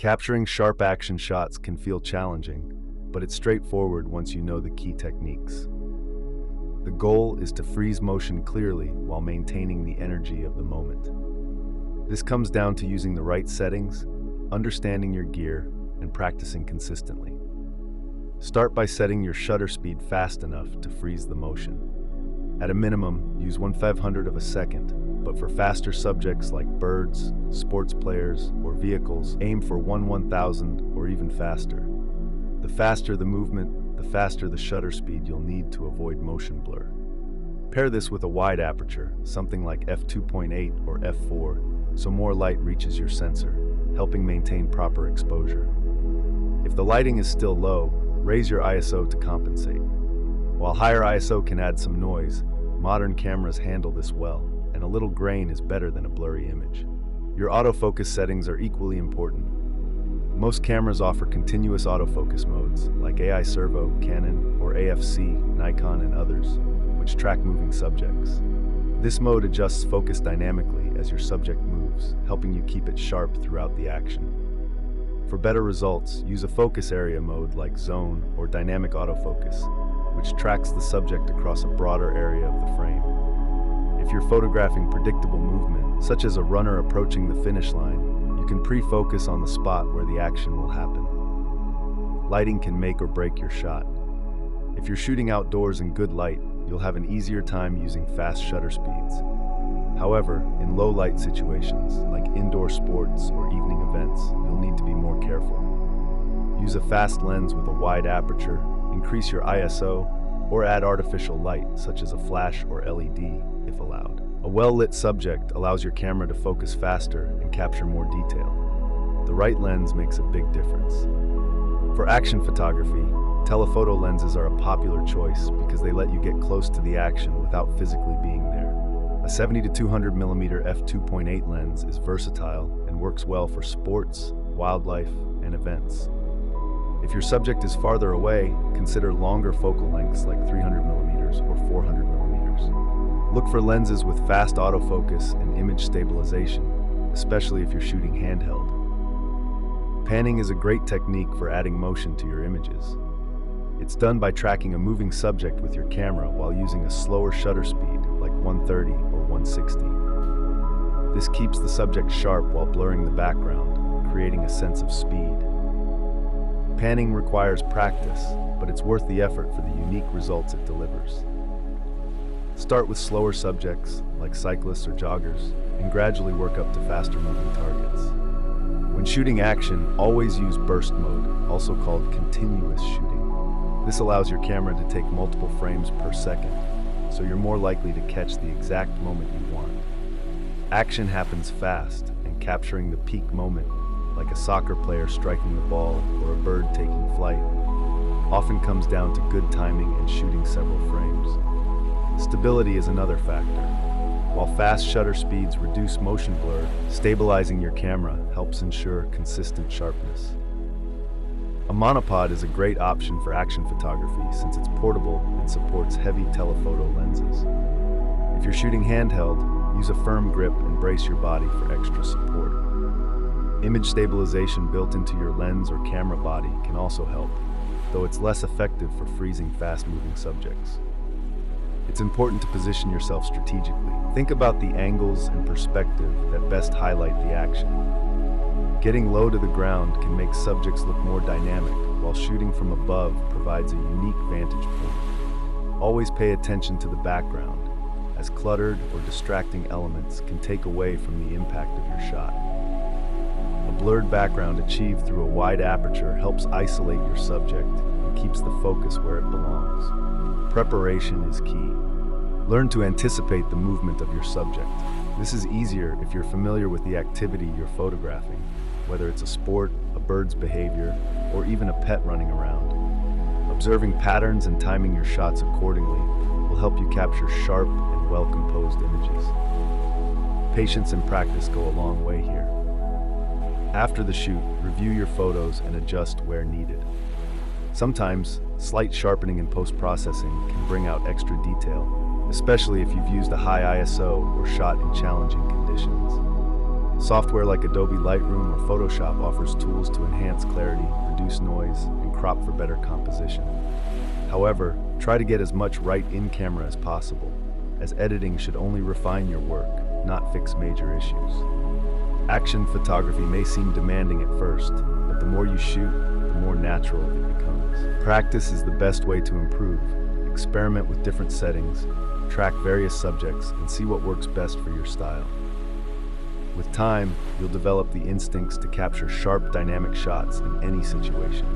Capturing sharp action shots can feel challenging, but it's straightforward once you know the key techniques. The goal is to freeze motion clearly while maintaining the energy of the moment. This comes down to using the right settings, understanding your gear, and practicing consistently. Start by setting your shutter speed fast enough to freeze the motion. At a minimum, use 1/500th of a second, but for faster subjects like birds, sports players, or vehicles, aim for 1/1000th or even faster. The faster the movement, the faster the shutter speed you'll need to avoid motion blur. Pair this with a wide aperture, something like f2.8 or f4, so more light reaches your sensor, helping maintain proper exposure. If the lighting is still low, raise your ISO to compensate. While higher ISO can add some noise, modern cameras handle this well, and a little grain is better than a blurry image. Your autofocus settings are equally important. Most cameras offer continuous autofocus modes, like AI Servo, Canon, or AFC, Nikon, and others, which track moving subjects. This mode adjusts focus dynamically as your subject moves, helping you keep it sharp throughout the action. For better results, use a focus area mode like zone or dynamic autofocus, which tracks the subject across a broader area of the frame. If you're photographing predictable movement, such as a runner approaching the finish line, you can pre-focus on the spot where the action will happen. Lighting can make or break your shot. If you're shooting outdoors in good light, you'll have an easier time using fast shutter speeds. However, in low light situations, like indoor sports or evening events, you'll need to be more careful. Use a fast lens with a wide aperture, increase your ISO, or add artificial light, such as a flash or LED, if allowed. A well-lit subject allows your camera to focus faster and capture more detail. The right lens makes a big difference. For action photography, telephoto lenses are a popular choice because they let you get close to the action without physically being there. A 70 to 200 mm f2.8 lens is versatile and works well for sports, wildlife, and events. If your subject is farther away, consider longer focal lengths like 300 mm or 400 mm. Look for lenses with fast autofocus and image stabilization, especially if you're shooting handheld. Panning is a great technique for adding motion to your images. It's done by tracking a moving subject with your camera while using a slower shutter speed, like 130 or 160. This keeps the subject sharp while blurring the background, creating a sense of speed. Panning requires practice, but it's worth the effort for the unique results it delivers. Start with slower subjects, like cyclists or joggers, and gradually work up to faster moving targets. When shooting action, always use burst mode, also called continuous shooting. This allows your camera to take multiple frames per second, so you're more likely to catch the exact moment you want. Action happens fast, and capturing the peak moment, like a soccer player striking the ball or a bird taking flight, often comes down to good timing and shooting several frames. Stability is another factor. While fast shutter speeds reduce motion blur, stabilizing your camera helps ensure consistent sharpness. A monopod is a great option for action photography since it's portable and supports heavy telephoto lenses. If you're shooting handheld, use a firm grip and brace your body for extra support. Image stabilization built into your lens or camera body can also help, though it's less effective for freezing fast-moving subjects. It's important to position yourself strategically. Think about the angles and perspective that best highlight the action. Getting low to the ground can make subjects look more dynamic, while shooting from above provides a unique vantage point. Always pay attention to the background, as cluttered or distracting elements can take away from the impact of your shot. A blurred background achieved through a wide aperture helps isolate your subject and keeps the focus where it belongs. Preparation is key. Learn to anticipate the movement of your subject. This is easier if you're familiar with the activity you're photographing, whether it's a sport, a bird's behavior, or even a pet running around. Observing patterns and timing your shots accordingly will help you capture sharp and well-composed images. Patience and practice go a long way here. After the shoot, review your photos and adjust where needed. Sometimes, slight sharpening in post-processing can bring out extra detail, especially if you've used a high ISO or shot in challenging conditions. Software like Adobe Lightroom or Photoshop offers tools to enhance clarity, reduce noise, and crop for better composition. However, try to get as much right in camera as possible, as editing should only refine your work, not fix major issues. Action photography may seem demanding at first, but the more you shoot, the more natural it becomes. Practice is the best way to improve. Experiment with different settings, track various subjects, and see what works best for your style. With time, you'll develop the instincts to capture sharp, dynamic shots in any situation.